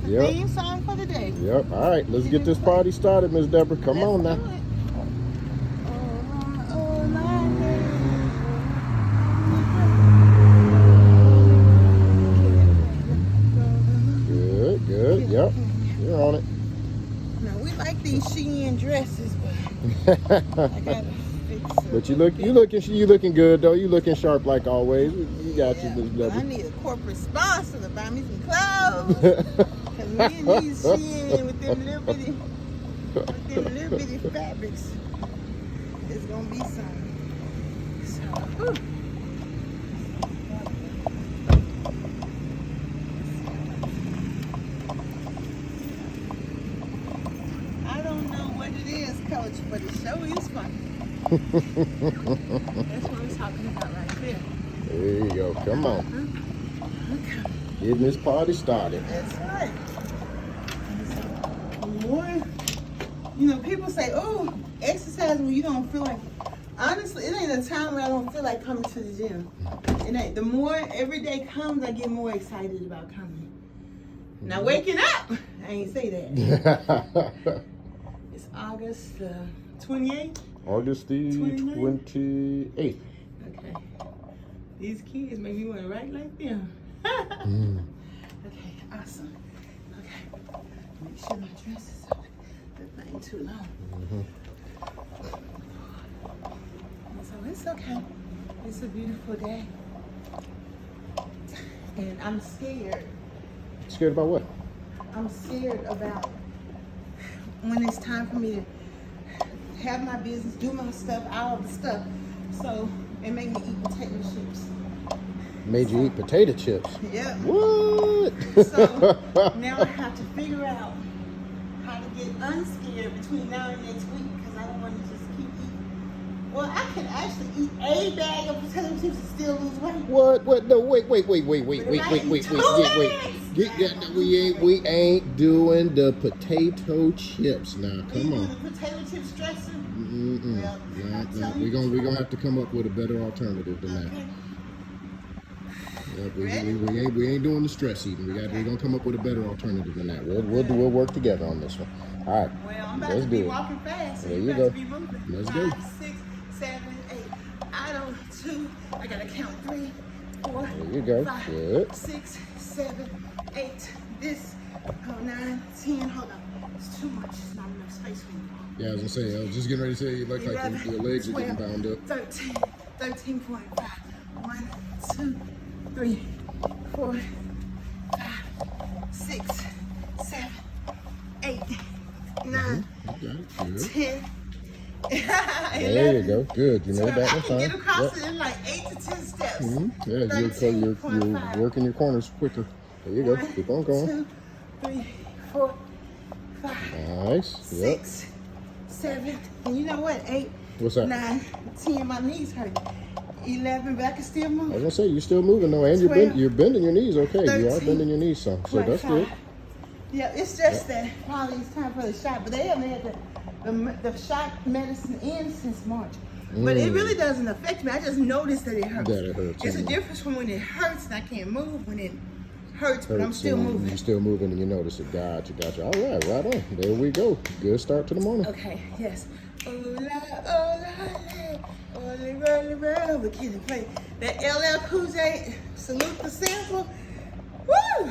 the theme song for the day. Yep. All right, let's get this party started, Miss Deborah. Come on now. Good, good. Yep, you're on it. Now we like these Shein dresses, but I gotta fix it. But you looking good though. You looking sharp like always. You got you, Miss Deborah. I need a corporate sponsor to buy me some clothes. Cause me and these Shein with them little bitty fabrics, it's gonna be something. So, whew. I don't know what it is, Coach, but it sure is fun. That's what we're talking about right there. There you go. Come on. Okay. Getting this party started. That's right. More, you know, people say, oh, exercise when you don't feel like it. Honestly, it ain't a time where I don't feel like coming to the gym. It ain't. The more every day comes, I get more excited about coming. Now, waking up, I ain't say that. It's August 28th? August the 28th. Okay. These kids make me want to write like them. Okay, awesome. Okay. Make sure my dress is up. That thing too long. So it's okay. It's a beautiful day. And I'm scared. Scared about what? I'm scared about when it's time for me to have my business, do my stuff, all the stuff. So it made me eat potato chips. Made you eat potato chips? Yeah. What? So now I have to figure out how to get unscared between now and next week because I don't want to just keep eating. Well, I can actually eat a bag of potato chips and still lose weight. What? No, wait. We ain't doing the potato chips now. Come on. The potato chips dressing? Well, we're gonna have to come up with a better alternative than that. Okay. Yep, we ain't doing the stress eating. We're gonna come up with a better alternative than that. We'll work together on this one. All right. Well, I'm about to be walking fast. So there you you go. To be moving. Let's 5, go. 6, 7, 8. I don't 2. I gotta count 3, 4. There you go. 5, Good. 6, 7, 8. This. 9, 10. Hold on. It's too much. It's not enough space for you. Yeah, I was gonna say. I was just getting ready to say you look 11, like your legs 12, are getting bound up. 13, 13.5. 1, 2, 3, 4, 5, 6, 7, 8, 9, Good. 10. There you go. Good. You made that one fine. I can get across it in like 8 to 10 steps. Yeah, you're working your corners quicker. There you go. Keep on going. 2, 3, 4, 5. Nice. 6, 7. And you know what? 8. What's that? 9, 10. My knees hurt. 11, but I can still move. I was gonna say you're still moving though, and you're bending your knees. Okay, 13, you are bending your knees some, so that's good. Yeah, it's just that probably it's time for the shot, but they haven't had the shot medicine in since March. But it really doesn't affect me. I just noticed that it hurts. That it hurts. It's a difference from when it hurts and I can't move when it hurts, but I'm still moving. You're still moving and you notice it. Gotcha. All right, right on. There we go. Good start to the morning. Okay, yes. The kids play that LL Cool J Salute the Sample. Woo!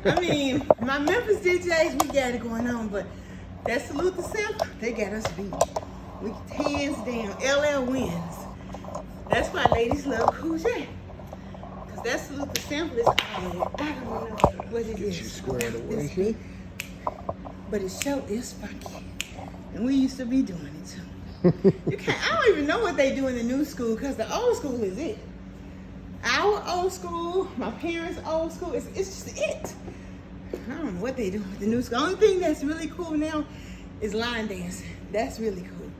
I mean, my Memphis DJs, we got it going on, but that Salute the Sample, they got us beat. We hands down, LL wins. That's why ladies love Cool J. Because that Salute the Sample is, I don't know what it is. Get you squared away. But it sure is funky. And we used to be doing it too. I don't even know what they do in the new school because the old school is it. Our old school, my parents' old school, it's just it. I don't know what they do with the new school. The only thing that's really cool now is line dancing. That's really cool.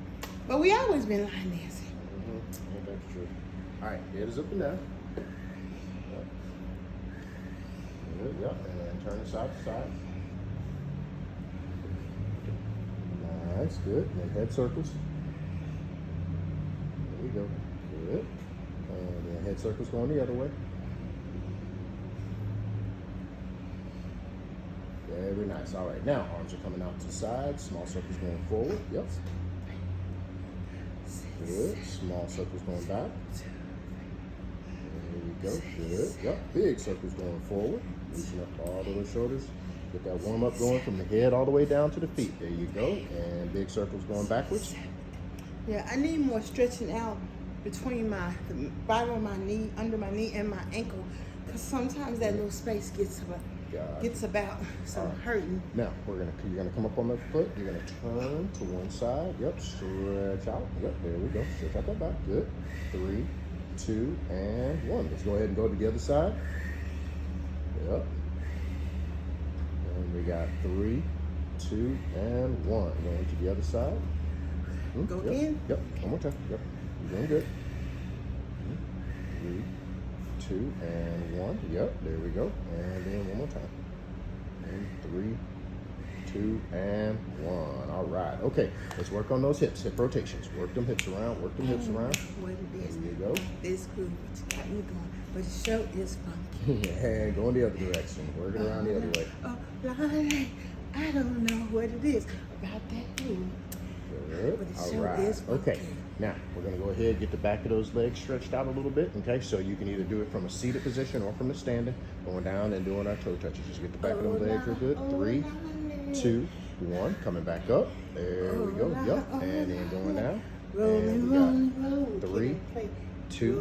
But we always been line dancing. Yeah, that's true. All right, head is up and down. Yep, and then turn it side to side. Nice, good. And head circles. There you go. Good. And then head circles going the other way. Very nice. All right, now arms are coming out to the side. Small circles going forward. Yep. Good. Small circles going back. There we go. Good. Yep. Big circles going forward. Reaching up all the shoulders. Get that warm up going from the head all the way down to the feet. There you go. And big circles going backwards. Yeah, I need more stretching out between the bottom of my knee, under my knee, and my ankle, because sometimes that little space gets about some hurting. Now you're gonna come up on the foot. You're gonna turn to one side. Yep. Stretch out. Yep. There we go. Stretch out that back. Good. 3, 2, and 1. Let's go ahead and go to the other side. Yep. And we got 3, 2, and 1. Going to the other side. Go again? Yep. One more time. Yep. You're doing good. 3, 2, and 1. Yep. There we go. And then one more time. And 3, 2, and 1. All right. Okay. Let's work on those hips. Hip rotations. Work them hips around. Work them hips around. What it is. There you go. This groove got me going, but the show is funky. Yeah. Go in the other direction. Work it around the other way. Oh, Lord, I don't know what it is about that groove. Good. All right. Okay. Now, we're going to go ahead and get the back of those legs stretched out a little bit, okay? So you can either do it from a seated position or from the standing, going down and doing our toe touches. Just get the back of those legs real good. 3, 2, 1. Coming back up. There we go. Yep. And then going down. And we got 3, 2,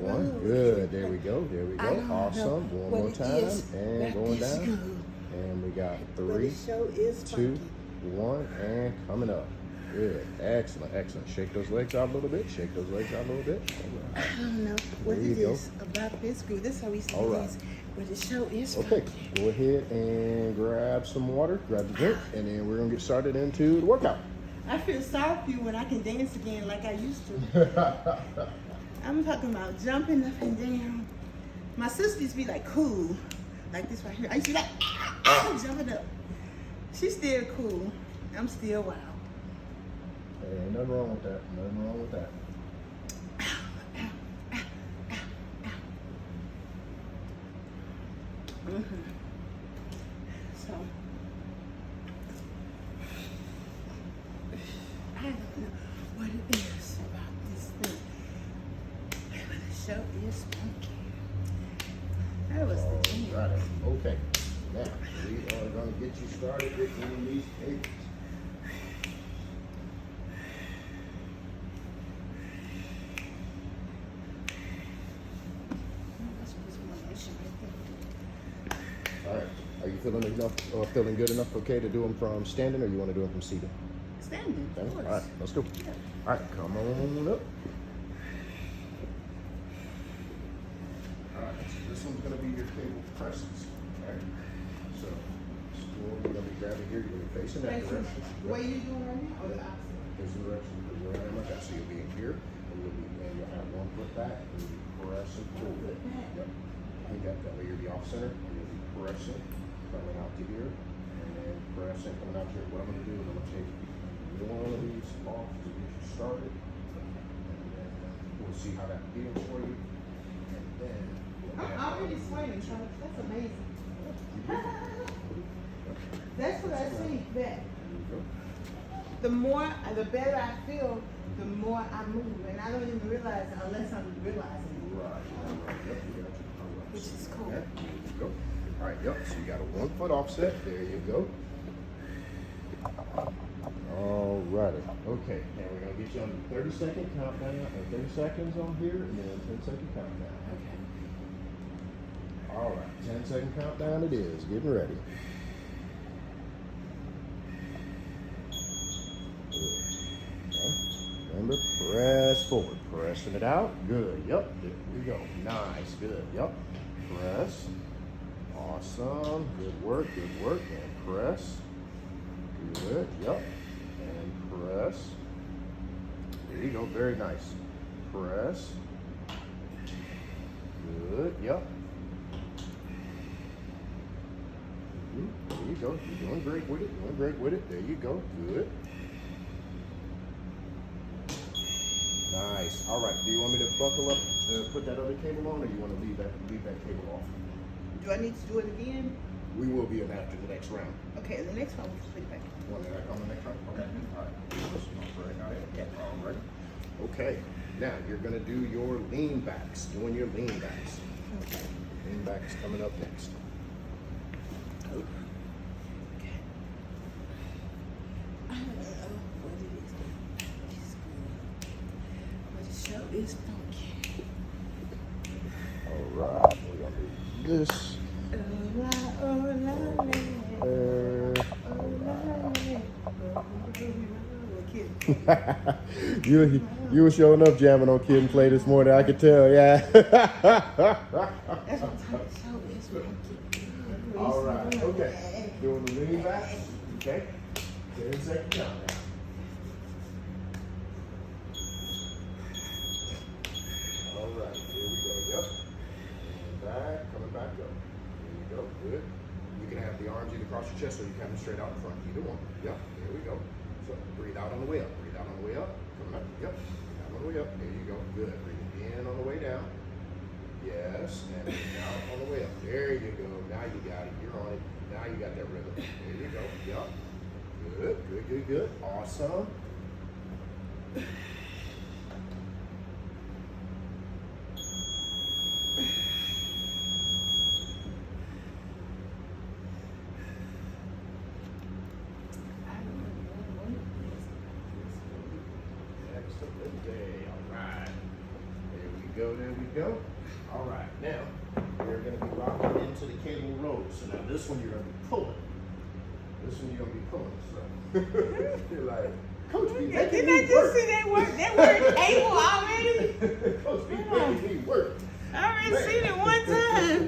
1. Good. There we go. There we go. Awesome. One more time. And going down. And we got 3, 2, 1. And coming up. Good. Excellent. Excellent. Shake those legs out a little bit. Shake those legs out a little bit. I don't know what it is about this groove. This is how we say this. But the show is okay. Go ahead and grab some water. Grab the drink. And then we're going to get started into the workout. I feel sorry for you when I can dance again like I used to. I'm talking about jumping up and down. My sister used to be like cool. Like this right here. I used to be like jumping up. She's still cool. I'm still wild. Ain't nothing wrong with that. Nothing wrong with that. So, I don't know what it is about this thing. But the show is funky. That was the thing. Right. Okay. Now, we are going to get you started with one of these tables. All right. Are you feeling good enough, okay, to do them from standing, or you want to do them from seated? Standing. Of course. All right, let's go. All right, come on up. All right, so this one's going to be your table presses. All right. So, you're going to be grabbing here. You're going to be facing that direction. What are you doing right now? Or the opposite? There's the direction because you're right like that. So you'll be in here, and you'll have one foot back, and you'll be pressing forward. Yep. I think that way you'll be off center, and you'll be pressing, coming out to here, and then pressing, coming out here. What I'm going to do is I'm going to take one of these off to get you started, and then we'll see how that feels for you. And then I'm already sweating, Charles. That's amazing. That's what I see. That the better I feel, the more I move, and I don't even realize it unless I'm realizing it. Right. Yep. You got you. All right. Which is cool. There you go. All right. Yep. So you got a 1 foot offset. There you go. All righty. Okay. Now we're gonna get you on the 30-second countdown, 30 seconds on here, and then 10-second countdown. Okay. All right. 10-second countdown. It is. Getting ready. Remember, press forward, pressing it out. Good. Yep. There we go. Nice. Good. Yep. Press. Awesome. Good work. Good work. And press. Good. Yep. And press. There you go. Very nice. Press. Good. Yep. There you go. You're doing great with it. Doing great with it. There you go. Good. Nice. All right. Do you want me to buckle up to put that other cable on, or you want to leave that cable off? Do I need to do it again? We will be after the next round. Okay, the next one, we'll put it back. One that I come the next round? Okay. All right. All right. Okay. Now you're gonna do your lean backs. Doing your lean backs. Okay. Lean backs coming up next. Okay. I don't know what it is. But the show is funky. All right. We're gonna do this. You were showing up jamming on Kid and Play this morning, I could tell, yeah. That's what I'm talking about. All right, okay. Doing the lean back, okay. 10 second countdown. All right, here we go, yep. Back, coming back up. Here we go, good. You can have the arms either across your chest or you can have them straight out in front, either one. Yep, here we go. So breathe out on the way up, breathe out on the way up. Coming up, yep, out on the way up. There you go, good. Breathe in on the way down. Yes, and out on the way up. There you go. Now you got it. You're on it. Now you got that rhythm. There you go. Yep. Good, good, good, good. Awesome. Excellent day. All right. There we go. There we go. All right. Now we're going to be rocking into the cable row. So now this one you're going to be pulling. This one you're going to be pulling. So you're like, Coach B, Didn't I just see that word cable already? Coach B making me work. I already seen it one time.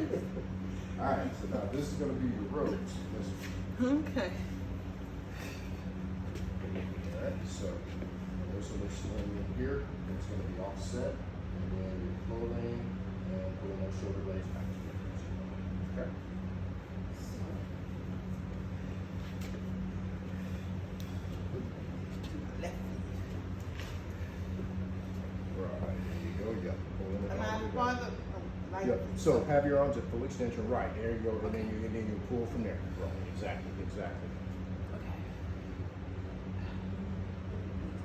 All right. So now this is going to be your rows. Okay. All right. So this one in here, it's going to be offset, and then you're pulling and pulling those shoulder blades back together. Okay. Right, there you go. Yep. Pulling it all together. Yep. So have your arms at full extension. Right. There you go. And then you pull from there. Right. Exactly. Exactly.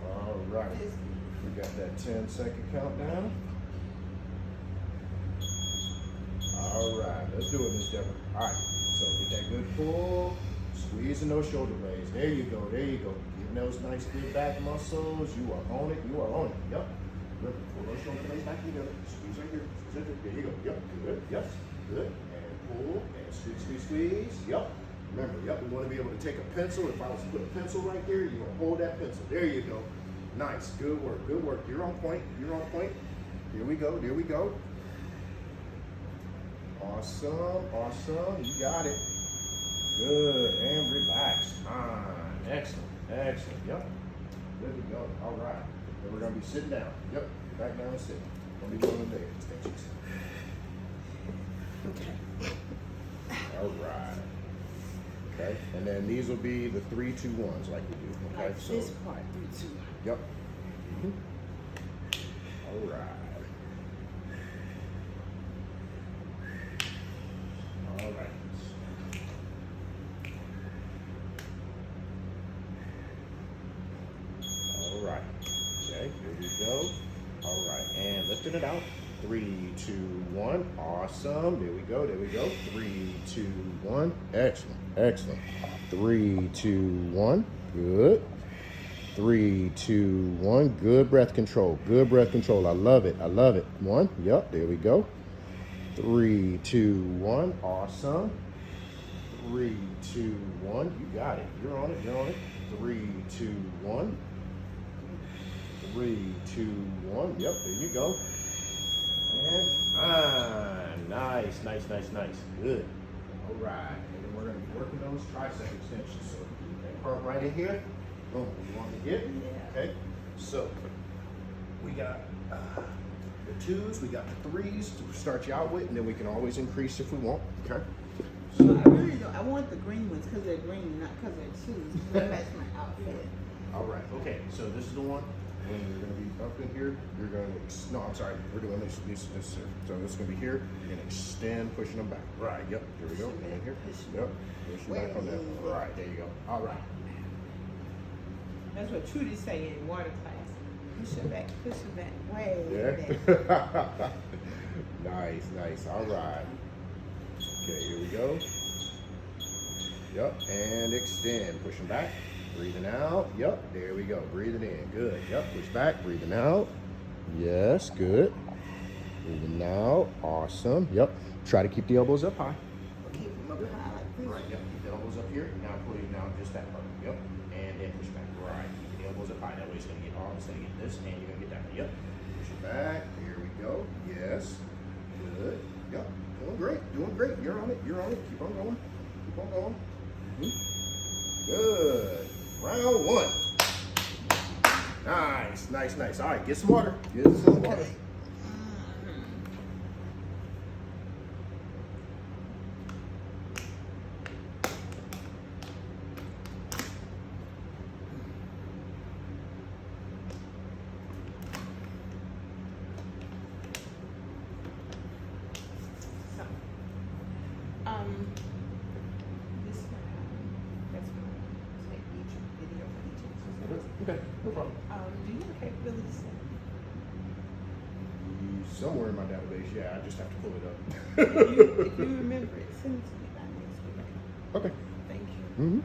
All right. We got that 10-second countdown. All right. Let's do it, Miss Deborah. All right. So get that good pull. Squeezing those shoulder blades. There you go. There you go. Getting those nice good back muscles. You are on it. You are on it. Yep. Good. Pull those shoulder blades back together. Squeeze right here. Squeeze right here. There you go. Yep. Good. Yes. Good. And pull and squeeze, squeeze, squeeze. Yep. Remember, yep, we want to be able to take a pencil. If I was to put a pencil right there, you're going to hold that pencil. There you go. Nice. Good work. Good work. You're on point. You're on point. Here we go. There we go. Awesome. Awesome. You got it. Good. And relax. Fine. Excellent. Excellent. Yep. There we go. All right. Then we're going to be sitting down. Yep. Back down and sit. Going to be doing the leg extensions. Okay. All right. Okay, and then these will be the 3-2-1s like we do. Okay, Like so this part, 3-2. Yep. All right. All right. All right. Okay, here we go. All right, and lifting it out. 3, 2, 1. Awesome. There we go. There we go. 3, 2, 1. Excellent. Excellent. 3, 2, 1. Good. 3, 2, 1. Good breath control. Good breath control. I love it. I love it. 1. Yep. There we go. 3, 2, 1. Awesome. 3, 2, 1. You got it. You're on it. You're on it. 3, 2, 1. 3, 2, 1. Yep. There you go. And nice, nice, nice, nice. Good. All right. And then we're going to be working those tricep extensions. So that part right in here. Boom. You want to get? Yeah. Okay. So we got the 2s, we got the 3s to start you out with, and then we can always increase if we want. Okay. So I really don't. I want the green ones because they're green, not because they're 2s. That's my outfit. All right. Okay. So this is the one. when you're going to be up in here, you're going to, no, I'm sorry, we're doing this. So this is going to be here. You're going to extend, pushing them back. Right, yep, here we go. And in here. Yep, push them back on that. Right, there you go. All right. That's what Trudy say in water class. Push it back, way Yeah. back. Nice, nice. All right. Okay, here we go. Yep, and extend. Pushing back, breathing out. Yep, there we go. Breathing in. Good. Yep, push back, breathing out. Yes, good. Breathing out. Awesome. Yep. Try to keep the elbows up high. Keep them up high like this. Right, yep. Keep the elbows up here. Now putting down just that part. Yep. And then push back. Right. Keep the elbows up high. That way it's going to get all. It's going to get this, and you're going to get that. Yep. Push it back. Here we go. Yes. Good. Yep. Doing great. Doing great. You're on it. You're on it. Keep on going. Keep on going. Good. Round one. Nice, nice, nice. All right, get some water. Get some water. Okay, no problem. Do you have capabilities? Somewhere in my database, yeah, I just have to pull it up. If you remember it, send it to me by next week. Okay. Thank you. Mm-hmm.